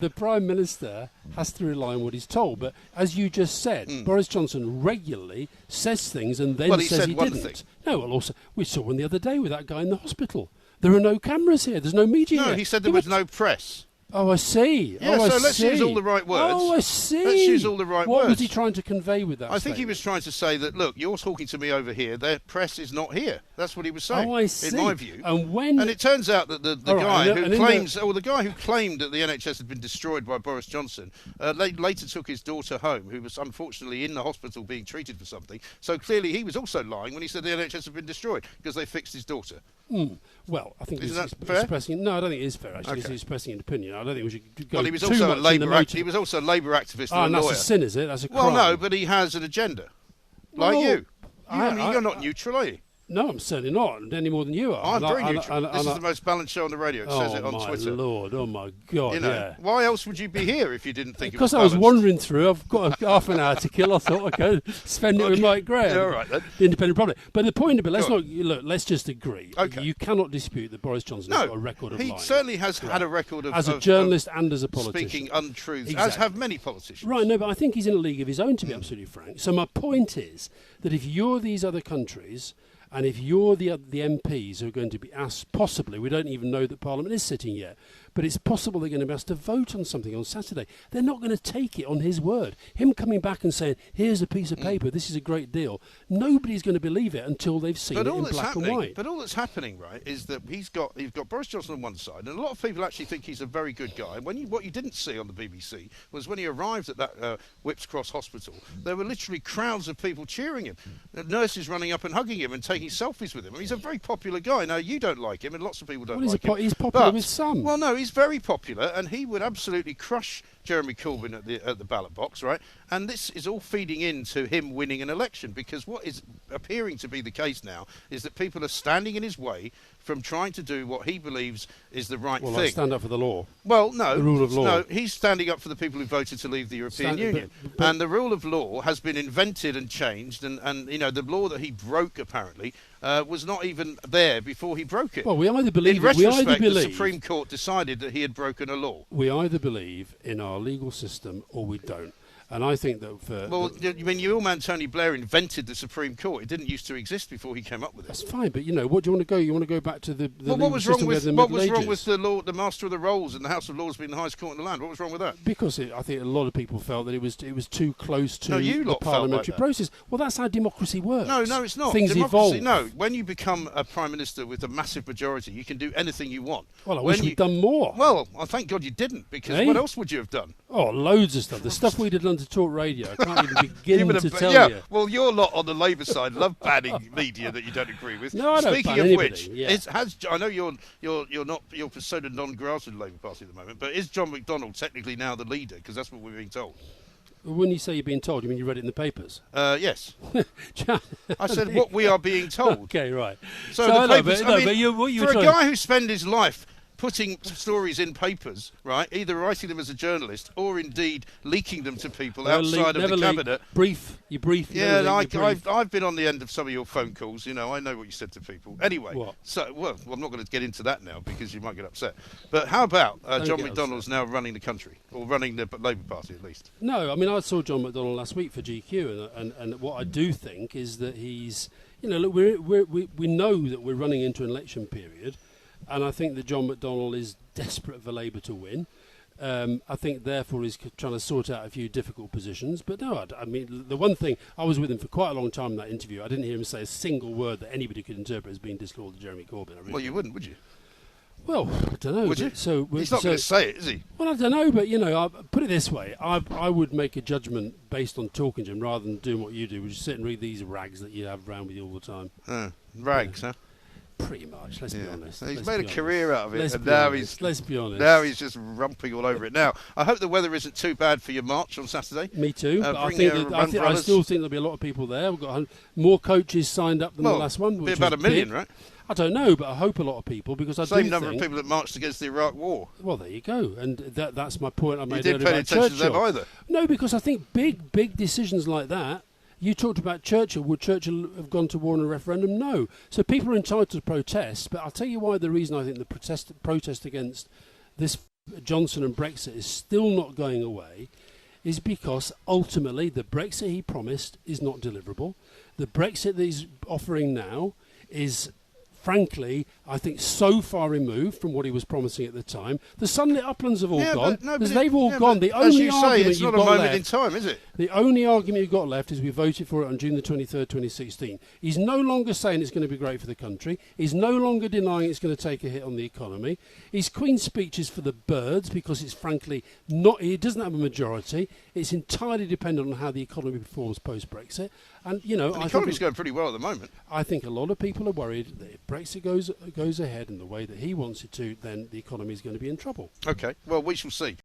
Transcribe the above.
The Prime Minister has to rely on what he's told. But as you just said, Boris Johnson regularly says things and then says he didn't. Thing. No, well, also, we saw one the other day with that guy in the hospital. There are no cameras here. There's no media here. No, he said there was no press. Oh, I see. Yeah, so let's use all the right words. Oh, I see. Let's use all the right words. What was he trying to convey with that I think he was trying to say that, look, you're talking to me over here. The press is not here. That's what he was saying. Oh, I see. In my view. And it turns out that the guy who claimed that the NHS had been destroyed by Boris Johnson later took his daughter home, who was unfortunately in the hospital being treated for something. So clearly he was also lying when he said the NHS had been destroyed because they fixed his daughter. Well, I think he's fair? Expressing. No, I don't think it is fair. Actually, he's expressing an opinion. I don't think we should go. Well, he was also a Labour activist. And that's a sin, is it? That's a crime. Well, no, but he has an agenda, like you. You're not neutral, are you? No, I'm certainly not, any more than you are. I'm very neutral. This is the most balanced show on the radio. It says it on Twitter. Oh, my Lord. Oh, my God, you know, why else would you be here if you didn't think it was balanced? Because I was wandering through. I've got half an hour to kill. I thought I'd go spend it with Mike Graham. Yeah, all right, then. The independent problem. But the point of it, let's just agree. Okay. You cannot dispute that Boris Johnson has got a record of lying. He certainly has had a record of... As a journalist and as a politician. Speaking untruths, exactly. as have many politicians. Right, no, but I think he's in a league of his own, to be absolutely frank. So my point is that if you're these other countries... And if you're the MPs who are going to be asked, possibly, we don't even know that Parliament is sitting yet, but it's possible they're going to be asked to vote on something on Saturday. They're not going to take it on his word. Him coming back and saying, here's a piece of paper, this is a great deal, nobody's going to believe it until they've seen it in black and white. But all that's happening, right, is that you've got Boris Johnson on one side, and a lot of people actually think he's a very good guy. And what you didn't see on the BBC was when he arrived at that Whipps Cross Hospital, there were literally crowds of people cheering him, nurses running up and hugging him and taking selfies with him. I mean, he's a very popular guy. Now, you don't like him, and lots of people don't like him. He's popular with some. Well, no, he's very popular, and he would absolutely crush Jeremy Corbyn at the ballot box, right? And this is all feeding into him winning an election, because what is appearing to be the case now is that people are standing in his way from trying to do what he believes is the right thing. Like stand up for the law. Well, no. The rule of law. No, he's standing up for the people who voted to leave the European Union. And the rule of law has been invented and changed, and you know, the law that he broke, apparently, was not even there before he broke it. Well, we either believe... In retrospect, the Supreme Court decided that he had broken a law. We either believe in our legal system or we don't. And I think that for... Well, you mean your old man Tony Blair invented the Supreme Court. It didn't used to exist before he came up with it. That's fine, but, you know, what do you want to go? You want to go back to the what was wrong with the Master of the Rolls and the House of Lords being the highest court in the land? What was wrong with that? Because I think a lot of people felt that it was too close to the lot parliamentary like process. Well, that's how democracy works. No, it's not. Things evolve. No, when you become a Prime Minister with a massive majority, you can do anything you want. Well, I wish we'd done more. Well, I thank God you didn't, because what else would you have done? Oh, loads of stuff. The stuff we did on to Talk Radio, I can't even begin to tell you. Well, your lot on the Labour side love banning media that you don't agree with. No, I don't Speaking ban of anybody, which, I know you're persona non grata in the Labour Party at the moment, but is John McDonnell technically now the leader? Because that's what we're being told. When you say you're being told, you mean you read it in the papers? Yes. I said what we are being told. Okay, right. So the papers, for a guy who spent his life putting stories in papers, right, either writing them as a journalist or indeed leaking them to people outside of the cabinet. You brief. Yeah, I've been on the end of some of your phone calls. You know, I know what you said to people. Anyway, I'm not going to get into that now because you might get upset. But how about John McDonnell's now running the country, or running the Labour Party at least? No, I mean, I saw John McDonnell last week for GQ, and what I do think is that he's, you know, look, we know that we're running into an election period. And I think that John McDonnell is desperate for Labour to win. I think, therefore, he's trying to sort out a few difficult positions. But no, I mean, the one thing, I was with him for quite a long time in that interview. I didn't hear him say a single word that anybody could interpret as being disloyal to Jeremy Corbyn. Well, you wouldn't, would you? Well, I don't know. Would you? He's not going to say it, is he? Well, I don't know, but, you know, put it this way. I would make a judgment based on talking to him rather than doing what you do, which is sit and read these rags that you have around with you all the time. Rags, huh? Pretty much, let's be honest. He's made a career out of it, let's be honest. Now he's just rumping all over it. Now, I hope the weather isn't too bad for your march on Saturday. Me too. But I still think there'll be a lot of people there. We've got more coaches signed up than the last one. Be about 1 million, right? I don't know, but I hope a lot of people, because Same number of people that marched against the Iraq War. Well, there you go, and that's my point I made earlier about Churchill. You didn't pay attention to them either. No, because I think big decisions like that. You talked about Churchill. Would Churchill have gone to war in a referendum? No. So people are entitled to protest, but I'll tell you why. The reason I think the protest against this Johnson and Brexit is still not going away is because ultimately the Brexit he promised is not deliverable. The Brexit that he's offering now is, frankly, I think so far removed from what he was promising at the time. The sunlit uplands have all gone. Because they've all gone. The as only you say, argument it's you've not a got moment in left, time, is it? the only argument you've got left is we voted for it on June the 23rd, 2016. He's no longer saying it's going to be great for the country. He's no longer denying it's going to take a hit on the economy. His Queen's speech is for the birds because it's frankly not. He doesn't have a majority. It's entirely dependent on how the economy performs post-Brexit. And, you know, The economy's going pretty well at the moment. I think a lot of people are worried that if Brexit goes ahead in the way that he wants it to, then the economy is going to be in trouble. OK, well, we shall see.